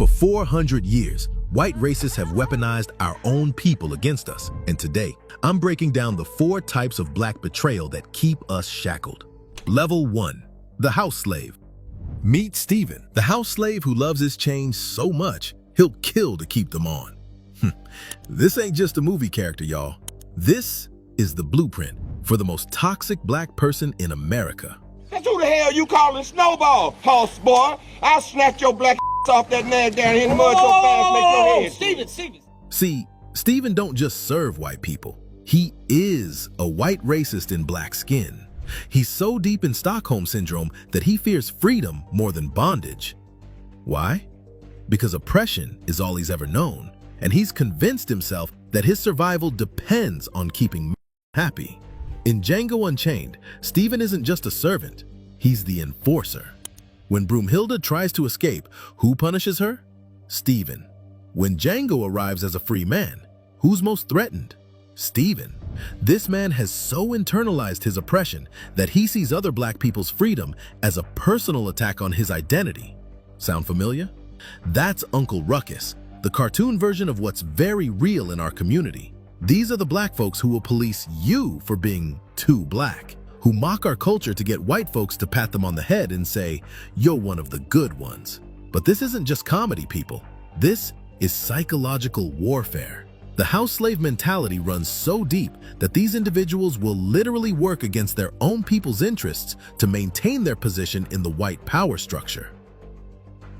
For 400 years, white racists have weaponized our own people against us. And today, I'm breaking down the 4 types of black betrayal that keep us shackled. Level 1. The house slave. Meet Steven, the house slave who loves his chains so much, he'll kill to keep them on. This ain't just a movie character, y'all. This is the blueprint for the most toxic black person in America. That's who the hell you calling Snowball, hoss boy? I'll snatch your black off that nag down here in the mud so fast make your head. Steven. See, Steven don't just serve white people. He is a white racist in black skin. He's so deep in Stockholm Syndrome that he fears freedom more than bondage. Why? Because oppression is all he's ever known, and he's convinced himself that his survival depends on keeping happy. In Django Unchained, Steven isn't just a servant, he's the enforcer. When Broomhilda tries to escape, who punishes her? Steven. When Django arrives as a free man, who's most threatened? Steven. This man has so internalized his oppression that he sees other black people's freedom as a personal attack on his identity. Sound familiar? That's Uncle Ruckus, the cartoon version of what's very real in our community. These are the black folks who will police you for being too black, who mock our culture to get white folks to pat them on the head and say, "You're one of the good ones." But this isn't just comedy, people. This is psychological warfare. The house slave mentality runs so deep that these individuals will literally work against their own people's interests to maintain their position in the white power structure.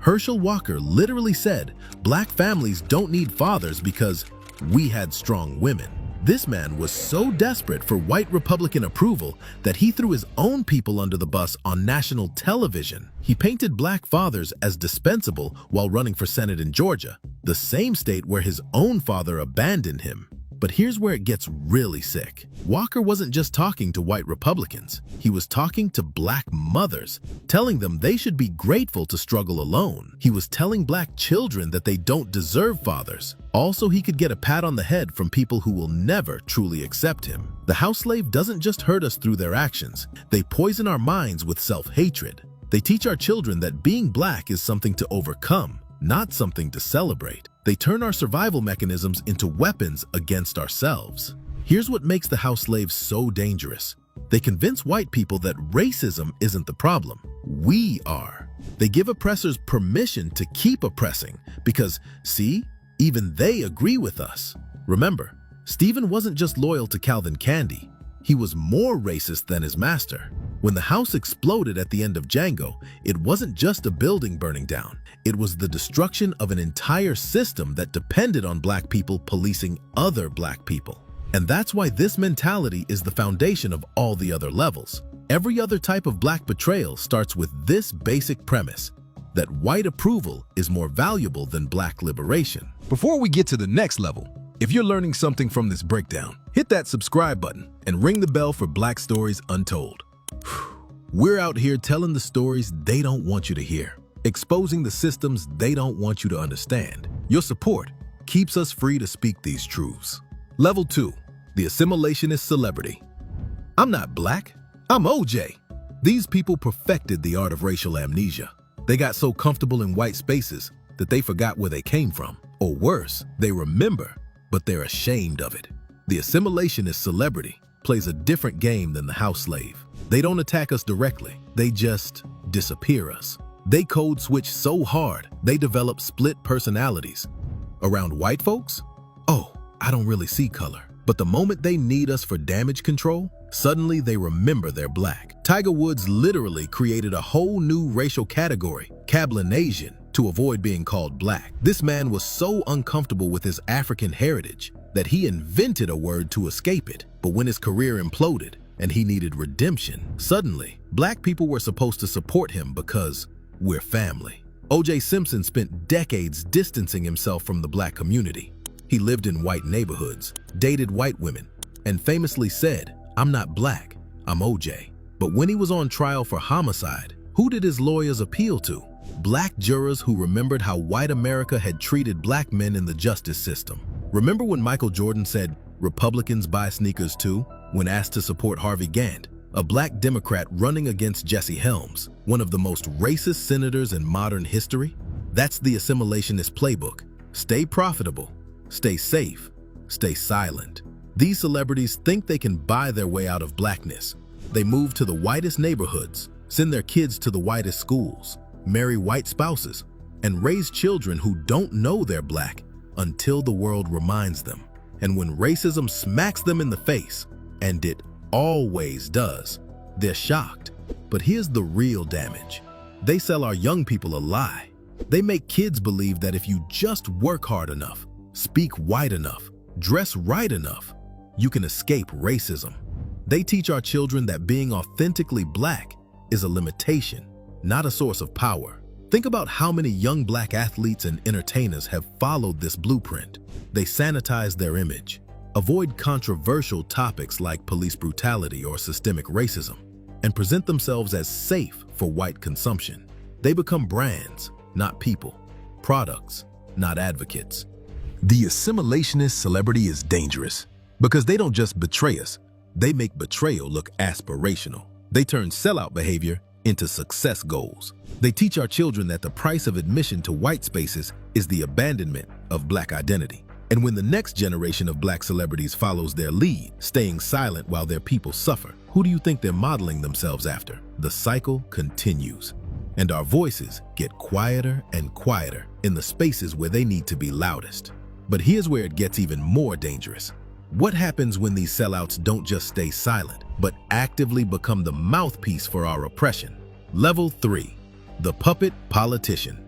Herschel Walker literally said, "Black families don't need fathers because we had strong women." This man was so desperate for white Republican approval that he threw his own people under the bus on national television. He painted black fathers as dispensable while running for Senate in Georgia, the same state where his own father abandoned him. But here's where it gets really sick. Walker wasn't just talking to white Republicans. He was talking to black mothers, telling them they should be grateful to struggle alone. He was telling black children that they don't deserve fathers. Also, he could get a pat on the head from people who will never truly accept him. The house slave doesn't just hurt us through their actions. They poison our minds with self-hatred. They teach our children that being black is something to overcome, not something to celebrate. They turn our survival mechanisms into weapons against ourselves. Here's what makes the house slaves so dangerous. They convince white people that racism isn't the problem. We are. They give oppressors permission to keep oppressing because, see, even they agree with us. Remember, Steven wasn't just loyal to Calvin Candy. He was more racist than his master. When the house exploded at the end of Django, it wasn't just a building burning down. It was the destruction of an entire system that depended on black people policing other black people. And that's why this mentality is the foundation of all the other levels. Every other type of black betrayal starts with this basic premise, that white approval is more valuable than black liberation. Before we get to the next level, if you're learning something from this breakdown, hit that subscribe button and ring the bell for Black Stories Untold. We're out here telling the stories they don't want you to hear, exposing the systems they don't want you to understand. Your support keeps us free to speak these truths. Level 2, the assimilationist celebrity. I'm not black, I'm OJ. These people perfected the art of racial amnesia. They got so comfortable in white spaces that they forgot where they came from. Or worse, they remember, but they're ashamed of it. The assimilationist celebrity plays a different game than the house slave. They don't attack us directly, they just disappear us. They code switch so hard, they develop split personalities. Around white folks? Oh, I don't really see color. But the moment they need us for damage control, suddenly they remember they're black. Tiger Woods literally created a whole new racial category, Cablinasian, to avoid being called black. This man was so uncomfortable with his African heritage that he invented a word to escape it. But when his career imploded and he needed redemption, suddenly, black people were supposed to support him because we're family. O.J. Simpson spent decades distancing himself from the black community. He lived in white neighborhoods, dated white women, and famously said, "I'm not black, I'm O.J." But when he was on trial for homicide, who did his lawyers appeal to? Black jurors who remembered how white America had treated black men in the justice system. Remember when Michael Jordan said, "Republicans buy sneakers too," when asked to support Harvey Gantt, a black Democrat running against Jesse Helms, one of the most racist senators in modern history? That's the assimilationist playbook. Stay profitable, stay safe, stay silent. These celebrities think they can buy their way out of blackness. They move to the whitest neighborhoods, send their kids to the whitest schools, marry white spouses, and raise children who don't know they're black until the world reminds them. And when racism smacks them in the face, and it always does, they're shocked. But here's the real damage. They sell our young people a lie. They make kids believe that if you just work hard enough, speak white enough, dress right enough, you can escape racism. They teach our children that being authentically black is a limitation, not a source of power. Think about how many young black athletes and entertainers have followed this blueprint. They sanitize their image, avoid controversial topics like police brutality or systemic racism, and present themselves as safe for white consumption. They become brands, not people, products, not advocates. The assimilationist celebrity is dangerous because they don't just betray us, they make betrayal look aspirational. They turn sellout behavior into success goals. They teach our children that the price of admission to white spaces is the abandonment of black identity. And when the next generation of black celebrities follows their lead, staying silent while their people suffer, who do you think they're modeling themselves after? The cycle continues. And our voices get quieter and quieter in the spaces where they need to be loudest. But here's where it gets even more dangerous. What happens when these sellouts don't just stay silent, but actively become the mouthpiece for our oppression? Level 3. The puppet politician.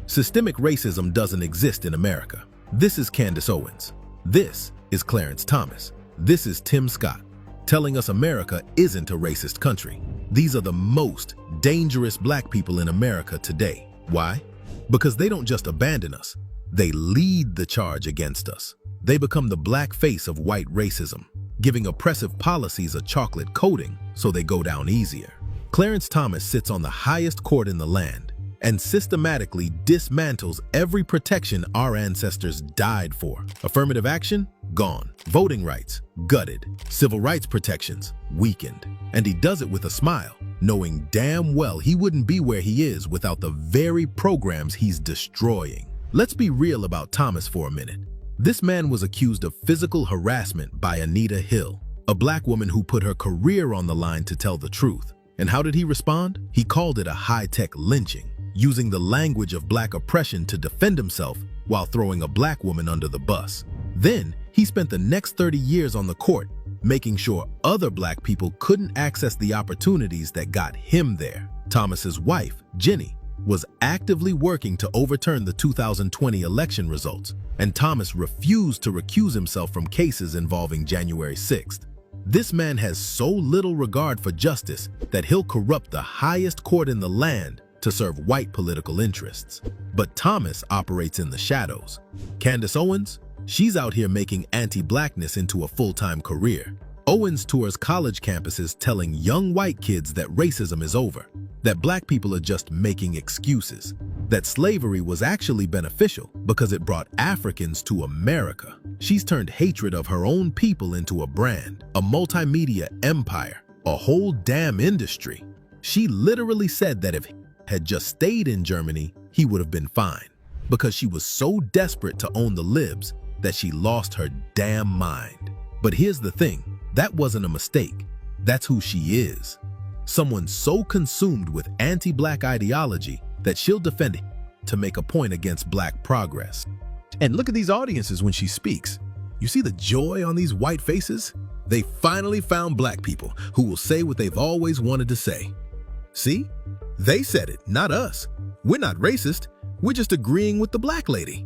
Systemic racism doesn't exist in America. This is Candace Owens. This is Clarence Thomas. This is Tim Scott, telling us America isn't a racist country. These are the most dangerous black people in America today. Why? Because they don't just abandon us, they lead the charge against us. They become the black face of white racism, giving oppressive policies a chocolate coating so they go down easier. Clarence Thomas sits on the highest court in the land and systematically dismantles every protection our ancestors died for. Affirmative action? Gone. Voting rights? Gutted. Civil rights protections? Weakened. And he does it with a smile, knowing damn well he wouldn't be where he is without the very programs he's destroying. Let's be real about Thomas for a minute. This man was accused of physical harassment by Anita Hill, a black woman who put her career on the line to tell the truth. And how did he respond? He called it a high-tech lynching, using the language of black oppression to defend himself while throwing a black woman under the bus. Then, he spent the next 30 years on the court, making sure other black people couldn't access the opportunities that got him there. Thomas's wife, Jenny, was actively working to overturn the 2020 election results, and Thomas refused to recuse himself from cases involving January 6th. This man has so little regard for justice that he'll corrupt the highest court in the land to serve white political interests. But Thomas operates in the shadows. Candace Owens? She's out here making anti-blackness into a full-time career. Owens tours college campuses telling young white kids that racism is over, that black people are just making excuses, that slavery was actually beneficial because it brought Africans to America. She's turned hatred of her own people into a brand, a multimedia empire, a whole damn industry. She literally said that if he had just stayed in Germany, he would have been fine, because she was so desperate to own the libs that she lost her damn mind. But here's the thing, that wasn't a mistake. That's who she is. Someone so consumed with anti-black ideology that she'll defend him to make a point against black progress. And look at these audiences when she speaks. You see the joy on these white faces? They finally found black people who will say what they've always wanted to say. See? They said it, not us. We're not racist. We're just agreeing with the black lady.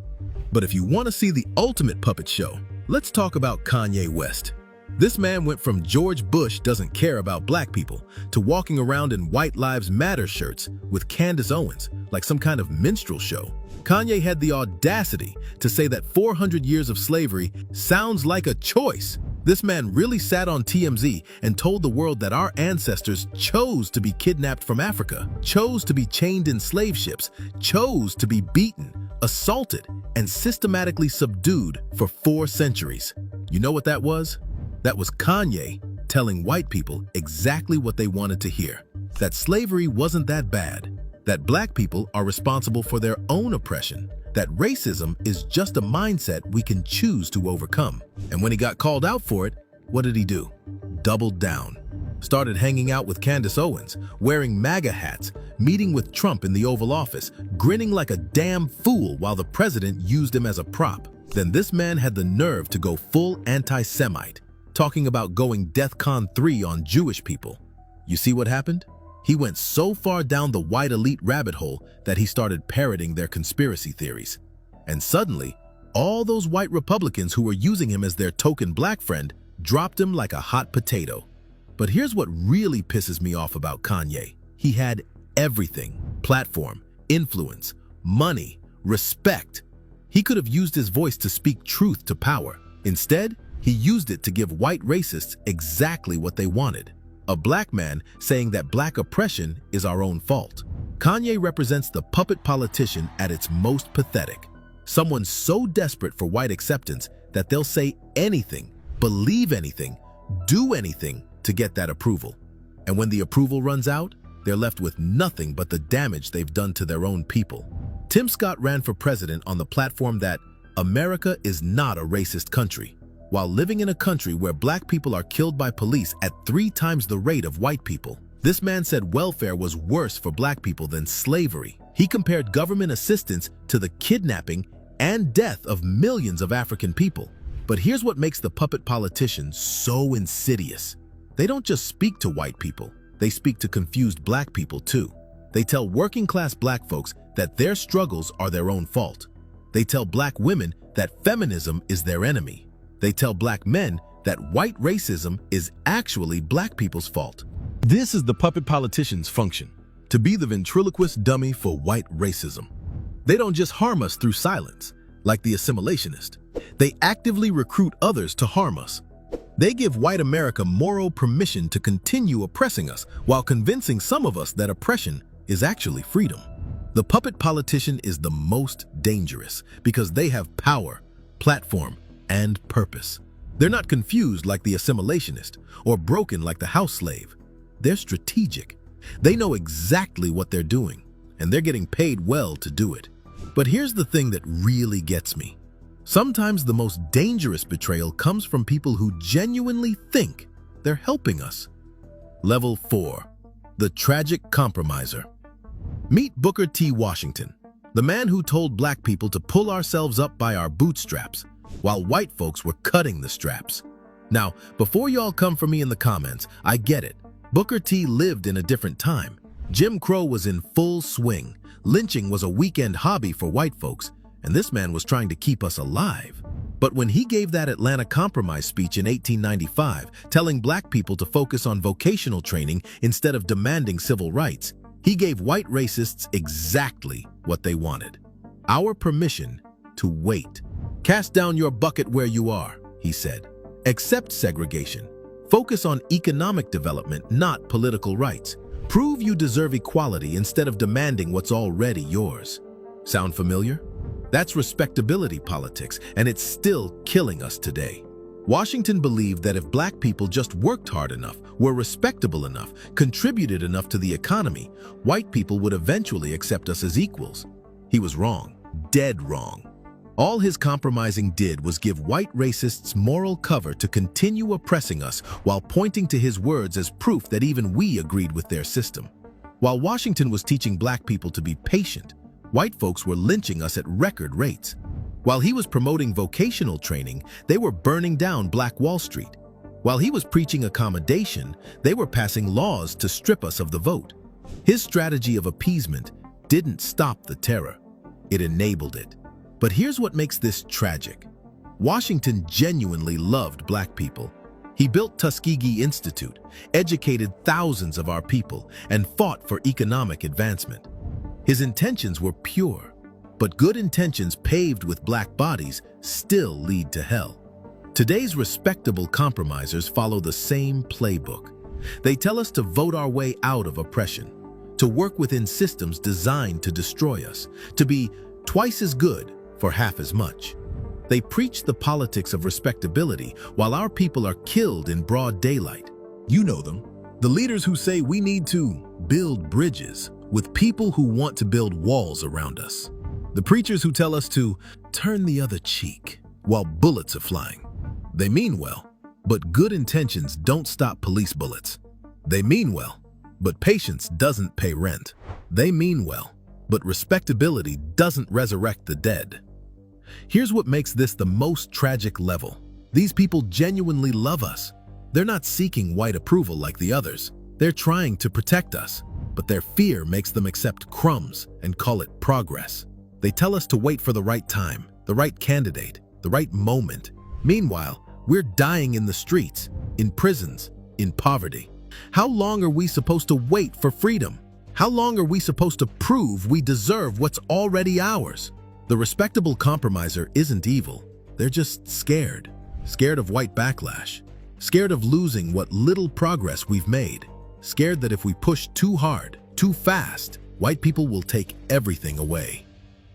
But if you want to see the ultimate puppet show, let's talk about Kanye West. This man went from George Bush doesn't care about black people to walking around in White Lives Matter shirts with Candace Owens like some kind of minstrel show. Kanye had the audacity to say that 400 years of slavery sounds like a choice. This man really sat on TMZ and told the world that our ancestors chose to be kidnapped from Africa, chose to be chained in slave ships, chose to be beaten, assaulted, and systematically subdued for 4 centuries. You know what that was? That was Kanye telling white people exactly what they wanted to hear, that slavery wasn't that bad, that black people are responsible for their own oppression, that racism is just a mindset we can choose to overcome. And when he got called out for it, what did he do? Doubled down. Started hanging out with Candace Owens, wearing MAGA hats, meeting with Trump in the Oval Office, grinning like a damn fool while the president used him as a prop. Then this man had the nerve to go full anti-Semite, talking about going DEFCON 3 on Jewish people. You see what happened? He went so far down the white elite rabbit hole that he started parroting their conspiracy theories. And suddenly, all those white Republicans who were using him as their token black friend dropped him like a hot potato. But here's what really pisses me off about Kanye. He had everything: platform, influence, money, respect. He could have used his voice to speak truth to power. Instead, he used it to give white racists exactly what they wanted: a black man saying that black oppression is our own fault. Kanye represents the puppet politician at its most pathetic. Someone so desperate for white acceptance that they'll say anything, believe anything, do anything to get that approval. And when the approval runs out, they're left with nothing but the damage they've done to their own people. Tim Scott ran for president on the platform that America is not a racist country, while living in a country where black people are killed by police at 3 times the rate of white people. This man said welfare was worse for black people than slavery. He compared government assistance to the kidnapping and death of millions of African people. But here's what makes the puppet politicians so insidious. They don't just speak to white people, they speak to confused black people too. They tell working-class black folks that their struggles are their own fault. They tell black women that feminism is their enemy. They tell black men that white racism is actually black people's fault. This is the puppet politician's function: to be the ventriloquist dummy for white racism. They don't just harm us through silence, like the assimilationist. They actively recruit others to harm us. They give white America moral permission to continue oppressing us while convincing some of us that oppression is actually freedom. The puppet politician is the most dangerous because they have power, platform, and purpose. They're not confused like the assimilationist or broken like the house slave. They're strategic. They know exactly what they're doing, and they're getting paid well to do it. But here's the thing that really gets me. Sometimes the most dangerous betrayal comes from people who genuinely think they're helping us. Level 4. The Tragic Compromiser. Meet Booker T. Washington, the man who told black people to pull ourselves up by our bootstraps, while white folks were cutting the straps. Now, before y'all come for me in the comments, I get it. Booker T lived in a different time. Jim Crow was in full swing. Lynching was a weekend hobby for white folks, and this man was trying to keep us alive. But when he gave that Atlanta Compromise speech in 1895, telling black people to focus on vocational training instead of demanding civil rights, he gave white racists exactly what they wanted: our permission to wait. Cast down your bucket where you are, he said. Accept segregation. Focus on economic development, not political rights. Prove you deserve equality instead of demanding what's already yours. Sound familiar? That's respectability politics, and it's still killing us today. Washington believed that if black people just worked hard enough, were respectable enough, contributed enough to the economy, white people would eventually accept us as equals. He was wrong, dead wrong. All his compromising did was give white racists moral cover to continue oppressing us while pointing to his words as proof that even we agreed with their system. While Washington was teaching black people to be patient, white folks were lynching us at record rates. While he was promoting vocational training, they were burning down Black Wall Street. While he was preaching accommodation, they were passing laws to strip us of the vote. His strategy of appeasement didn't stop the terror. It enabled it. But here's what makes this tragic. Washington genuinely loved black people. He built Tuskegee Institute, educated thousands of our people, and fought for economic advancement. His intentions were pure, but good intentions paved with black bodies still lead to hell. Today's respectable compromisers follow the same playbook. They tell us to vote our way out of oppression, to work within systems designed to destroy us, to be twice as good for half as much. They preach the politics of respectability while our people are killed in broad daylight. You know them, the leaders who say we need to build bridges with people who want to build walls around us. The preachers who tell us to turn the other cheek while bullets are flying. They mean well, but good intentions don't stop police bullets. They mean well, but patience doesn't pay rent. They mean well, but respectability doesn't resurrect the dead. Here's what makes this the most tragic level. These people genuinely love us. They're not seeking white approval like the others. They're trying to protect us, but their fear makes them accept crumbs and call it progress. They tell us to wait for the right time, the right candidate, the right moment. Meanwhile, we're dying in the streets, in prisons, in poverty. How long are we supposed to wait for freedom? How long are we supposed to prove we deserve what's already ours? The respectable compromiser isn't evil. They're just scared. Scared of white backlash. Scared of losing what little progress we've made. Scared that if we push too hard, too fast, white people will take everything away.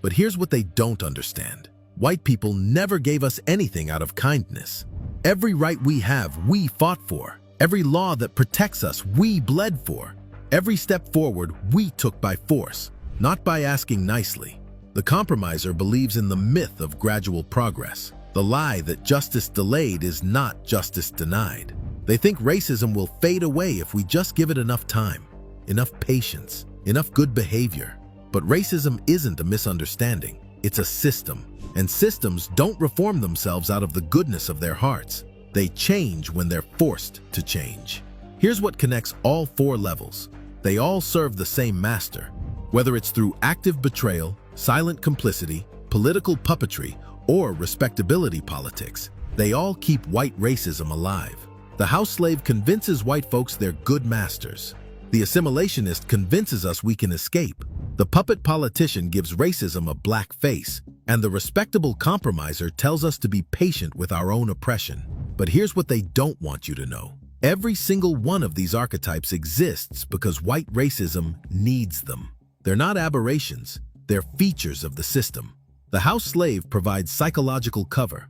But here's what they don't understand. White people never gave us anything out of kindness. Every right we have, we fought for. Every law that protects us, we bled for. Every step forward, we took by force, not by asking nicely. The compromiser believes in the myth of gradual progress, the lie that justice delayed is not justice denied. They think racism will fade away if we just give it enough time, enough patience, enough good behavior. But racism isn't a misunderstanding, it's a system. And systems don't reform themselves out of the goodness of their hearts. They change when they're forced to change. Here's what connects all four levels. They all serve the same master. Whether it's through active betrayal, silent complicity, political puppetry, or respectability politics, they all keep white racism alive. The house slave convinces white folks they're good masters. The assimilationist convinces us we can escape. The puppet politician gives racism a black face, and the respectable compromiser tells us to be patient with our own oppression. But here's what they don't want you to know. Every single one of these archetypes exists because white racism needs them. They're not aberrations, they're features of the system. The house slave provides psychological cover.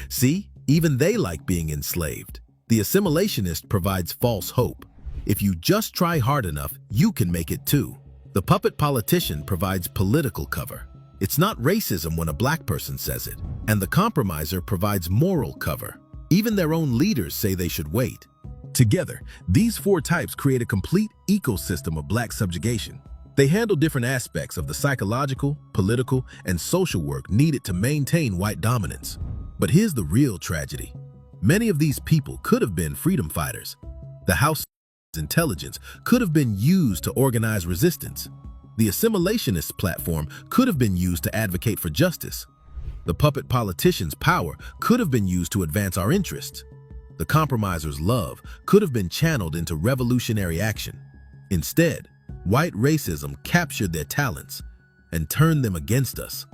See, even they like being enslaved. The assimilationist provides false hope. If you just try hard enough, you can make it too. The puppet politician provides political cover. It's not racism when a black person says it, and the compromiser provides moral cover. Even their own leaders say they should wait. Together, these four types create a complete ecosystem of black subjugation. They handle different aspects of the psychological, political, and social work needed to maintain white dominance. But here's the real tragedy. Many of these people could have been freedom fighters. The house intelligence could have been used to organize resistance. The assimilationist platform could have been used to advocate for justice. The puppet politician's power could have been used to advance our interests. The compromiser's love could have been channeled into revolutionary action. Instead, white racism captured their talents and turned them against us.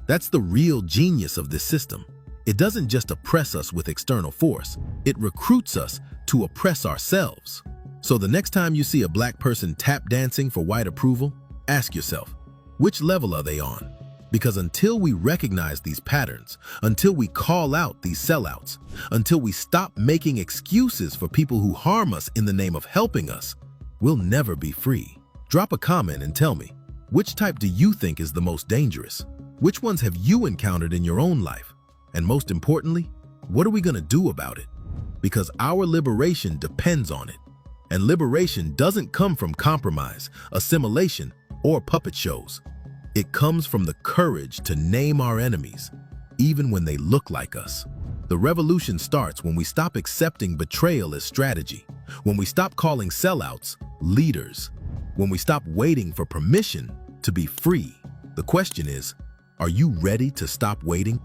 That's the real genius of this system. It doesn't just oppress us with external force, it recruits us to oppress ourselves. So the next time you see a black person tap dancing for white approval, ask yourself, which level are they on? Because until we recognize these patterns, until we call out these sellouts, until we stop making excuses for people who harm us in the name of helping us, we'll never be free. Drop a comment and tell me, which type do you think is the most dangerous? Which ones have you encountered in your own life? And most importantly, what are we going to do about it? Because our liberation depends on it. And liberation doesn't come from compromise, assimilation, or puppet shows. It comes from the courage to name our enemies, even when they look like us. The revolution starts when we stop accepting betrayal as strategy, when we stop calling sellouts leaders, when we stop waiting for permission to be free. The question is, are you ready to stop waiting?